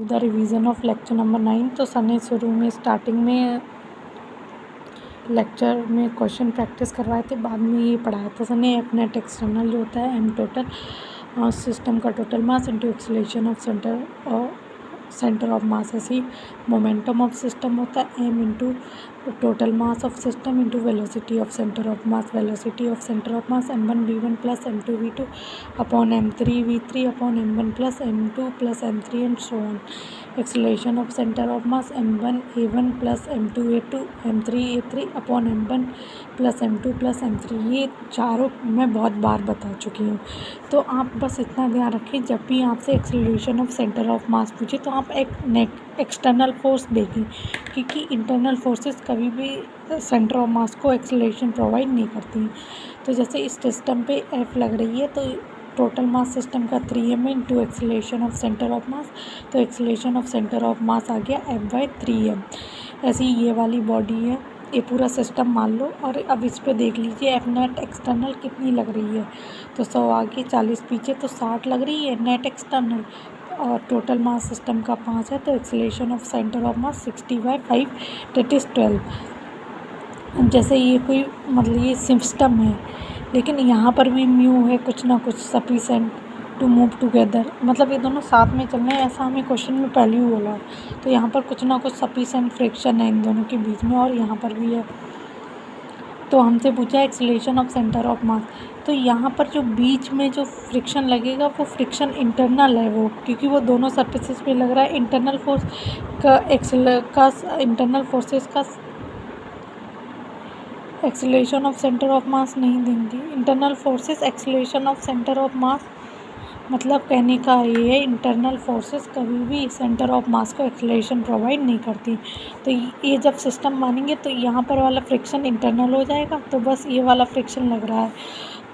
The revision of lecture number 9। तो sir ने शुरू में स्टार्टिंग में लेक्चर में क्वेश्चन प्रैक्टिस करवाए थे, बाद में ये पढ़ाया था सर ने एफ नेट एक्सटर्नल जो होता है एम टोटल सिस्टम का total mass into acceleration of centre of mass. ऐसे ही मोमेंटम ऑफ सिस्टम होता है m into total mass of system into velocity of centre of mass. Velocity of centre of mass m1v1 plus m2 v2 upon m3 v3 upon m1 plus m2 plus m3 and so on. Acceleration of centre of mass m1 a1 plus m2 a2 m3 a3 upon m1 plus m2 plus m3। ये चारों मैं बहुत बार बता चुकी हूँ, तो आप बस इतना ध्यान रखें जब भी आपसे एक्सेलरेशन ऑफ सेंटर ऑफ मास पूछे तो आप एक एक्सटर्नल फोर्स देखें, क्योंकि इंटरनल फोर्सेस कभी भी सेंटर ऑफ मास को एक्सेलरेशन प्रोवाइड नहीं करती। तो जैसे इस सिस्टम पे F लग रही है तो टोटल मास सिस्टम का 3m into acceleration of centre of mass, तो acceleration of centre of mass आ गया F/3m। ऐसी ये वाली बॉडी है, ये पूरा सिस्टम मान लो, और अब इस पे देख लीजिए एफ नेट एक्सटर्नल कितनी लग रही है, तो 100 आगे 40 पीछे, तो 60 लग रही है नेट एक्सटर्नल, और टोटल मास सिस्टम का 5 है, तो acceleration of centre of mass 60/5 that is 12। जैसे ये कोई मतलब ये सिस्टम है, लेकिन यहाँ पर भी म्यू है कुछ ना कुछ सफिशेंट टू मूव टुगेदर, मतलब ये दोनों साथ में चल रहे हैं, ऐसा हमें क्वेश्चन में पहले ही बोला। तो यहाँ पर कुछ ना कुछ सफिशेंट फ्रिक्शन है इन दोनों के बीच में, और यहाँ पर भी है। तो हमसे पूछा acceleration of centre of mass, तो यहाँ पर जो बीच में जो फ्रिक्शन लगेगा वो फ्रिक्शन इंटरनल है वो, क्योंकि वो दोनों सरफेसेस पे लग रहा है। इंटरनल फोर्स का इंटरनल फोर्सेस का एक्सेलरेशन ऑफ सेंटर ऑफ मास नहीं देंगे। Internal forces acceleration of centre of मास, मतलब कहने का ये है इंटरनल फोर्सेस कभी भी सेंटर ऑफ मास को एक्सेलरेशन प्रोवाइड नहीं करती। तो ये जब सिस्टम मानेंगे तो यहाँ पर वाला फ्रिक्शन इंटरनल हो जाएगा, तो बस ये वाला फ्रिक्शन लग रहा है।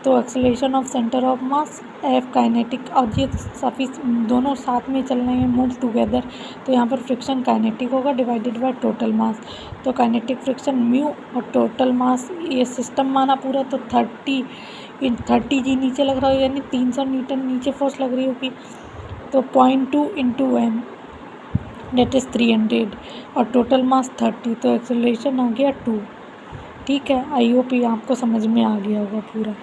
तो acceleration of centre of mass F kinetic, और ये सभी दोनों साथ में चल रहे हैं मूव टुगेदर, तो यहाँ पर फ्रिक्शन काइनेटिक होगा डिवाइडेड बाय टोटल मास। तो काइनेटिक फ्रिक्शन म्यू और टोटल मास, ये सिस्टम माना पूरा, तो 30 जी नीचे लग रहा हो, यानी 300 न्यूटन नीचे फोर्स लग रही होगी, तो 0.2 इंटू एम डेट इज़ 300, और टोटल मास 30, तो एक्सेलरेशन आ गया 2। ठीक है, आई होप ये आपको समझ में आ गया होगा पूरा।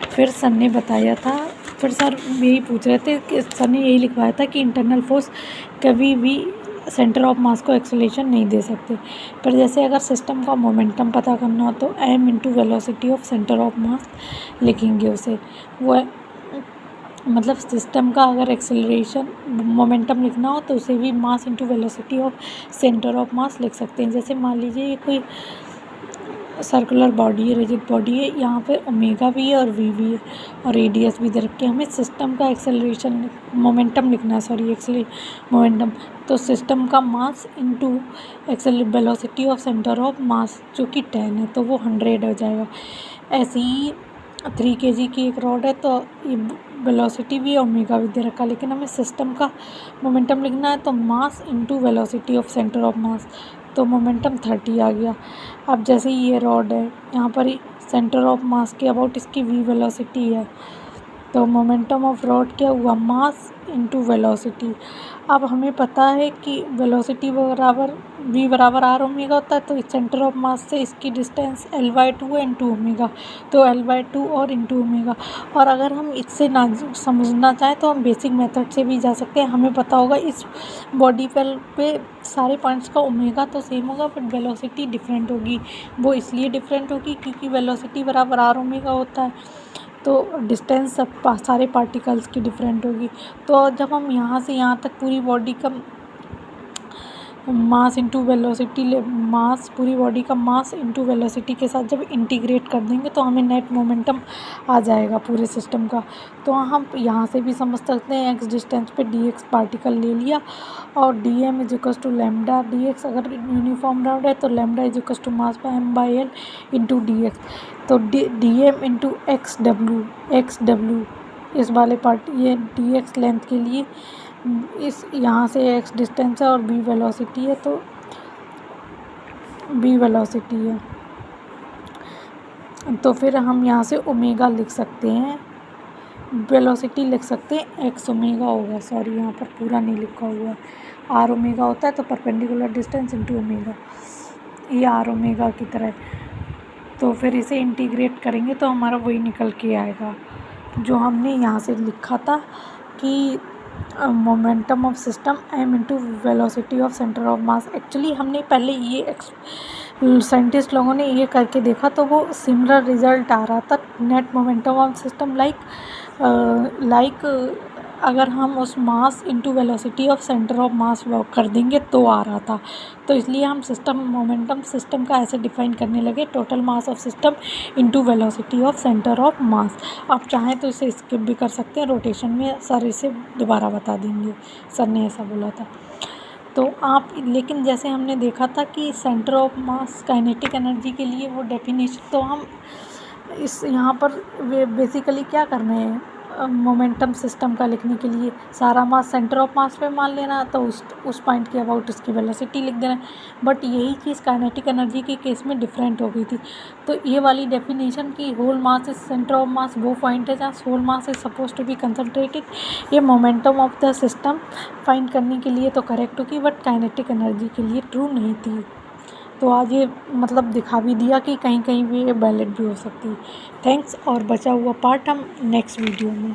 फिर सर ने बताया था, फिर सर यही पूछ रहे थे कि सर ने यही लिखवाया था कि इंटरनल फोर्स कभी भी सेंटर ऑफ मास को एक्सेलरेशन नहीं दे सकते। पर जैसे अगर सिस्टम का मोमेंटम पता करना हो तो m into velocity of centre of मास लिखेंगे उसे, वो मतलब सिस्टम का अगर एक्सेलरेशन मोमेंटम लिखना हो तो उसे भी mass into velocity of centre of मास लिख सकते हैं। जैसे मान लीजिए ये कोई सर्कुलर बॉडी है, रिजिड बॉडी है, यहाँ पे ओमेगा भी है और वी भी है और रेडियस भी दे रखे हैं। हमें सिस्टम का एक्सेलरेशन मोमेंटम लिखना है, सॉरी मोमेंटम, तो सिस्टम का mass into velocity of centre of मास जो कि 10 है, तो वो 100 हो जाएगा। ऐसे ही 3 kg की एक रॉड है, तो ये वेलोसिटी भी ओमेगा भी दे रखा है, लेकिन हमें सिस्टम का मोमेंटम लिखना है, तो mass into velocity of centre of mass, तो मोमेंटम 30 आ गया। अब जैसे ये रॉड है, यहाँ पर सेंटर ऑफ मास के अबाउट इसकी v वेलोसिटी है, तो मोमेंटम ऑफ रॉड क्या हुआ, मास इंटू वेलोसिटी। अब हमें पता है कि वेलोसिटी बराबर v बराबर r ओमेगा होता है, तो इस सेंटर ऑफ मास से इसकी डिस्टेंस l/2 है इंटू ओमेगा, तो l/2 और इंटू ओमेगा। और अगर हम इससे ना समझना चाहें तो हम बेसिक मेथड से भी जा सकते हैं। हमें पता होगा इस बॉडी पे सारे पॉइंट्स का ओमेगा तो सेम होगा, बट वेलोसिटी डिफरेंट होगी। वो इसलिए डिफरेंट होगी क्योंकि वेलोसिटी बराबर r ओमेगा होता है, तो डिस्टेंस सब सारे पार्टिकल्स की डिफरेंट होगी। तो जब हम यहाँ से यहाँ तक पूरी बॉडी का मास इंटू वेलोसिटी मास पूरी बॉडी का मास इंटू वेलोसिटी के साथ जब इंटीग्रेट कर देंगे तो हमें नेट मोमेंटम आ जाएगा पूरे सिस्टम का। तो हम यहाँ से भी समझ सकते हैं x डिस्टेंस पे dx पार्टिकल ले लिया, और dm is equal to lambda dx, अगर यूनिफॉर्म राउंड है तो lambda is equal to mass by m/l into dx, तो dm इंटू xw इस वाले पार्ट, ये dx लेंथ के लिए इस यहाँ से x डिस्टेंस है और b वेलोसिटी है, तो b वेलोसिटी है, तो फिर हम यहाँ से ओमेगा लिख सकते हैं, वेलोसिटी लिख सकते हैं x ओमेगा होगा, सॉरी यहाँ पर पूरा नहीं लिखा हुआ है, आर ओमेगा होता है, तो परपेंडिकुलर डिस्टेंस इंटू ओमेगा, ये आर ओमेगा की तरह। तो फिर इसे इंटीग्रेट करेंगे तो हमारा वही निकल के आएगा जो हमने यहाँ से लिखा था कि momentum of system m into velocity of centre of mass. Actually हमने पहले ये साइंटिस्ट लोगों ने ये करके देखा तो वो सिमिलर रिजल्ट आ रहा था। Net momentum of system like अगर हम उस mass into velocity of centre of mass work कर देंगे तो आ रहा था। तो इसलिए हम मोमेंटम सिस्टम का ऐसे डिफाइन करने लगे, total mass of system into velocity of centre of मास। आप चाहें तो इसे स्किप भी कर सकते हैं, रोटेशन में सर इसे दोबारा बता देंगे, सर ने ऐसा बोला था। तो आप लेकिन जैसे हमने देखा था कि centre of mass kinetic energy के लिए वो डेफिनेशन, तो हम इस यहाँ पर बेसिकली क्या करना है, मोमेंटम सिस्टम का लिखने के लिए सारा मास सेंटर ऑफ मास पे मान लेना, तो उस पॉइंट के अबाउट उसकी वेलोसिटी लिख देना। बट यही चीज़ काइनेटिक एनर्जी के केस में डिफरेंट हो गई थी। तो ये वाली डेफिनेशन की whole mass is centre of mass वो पॉइंट है जहाँ whole mass is suppose to be concentrated, ये momentum of the system find करने के लिए तो करेक्ट होगी, बट काइनेटिक एनर्जी के लिए ट्रू नहीं थी। तो आज ये मतलब दिखा भी दिया कि कहीं कहीं भी ये वैलिड भी हो सकती है। थैंक्स, और बचा हुआ पार्ट हम नेक्स्ट वीडियो में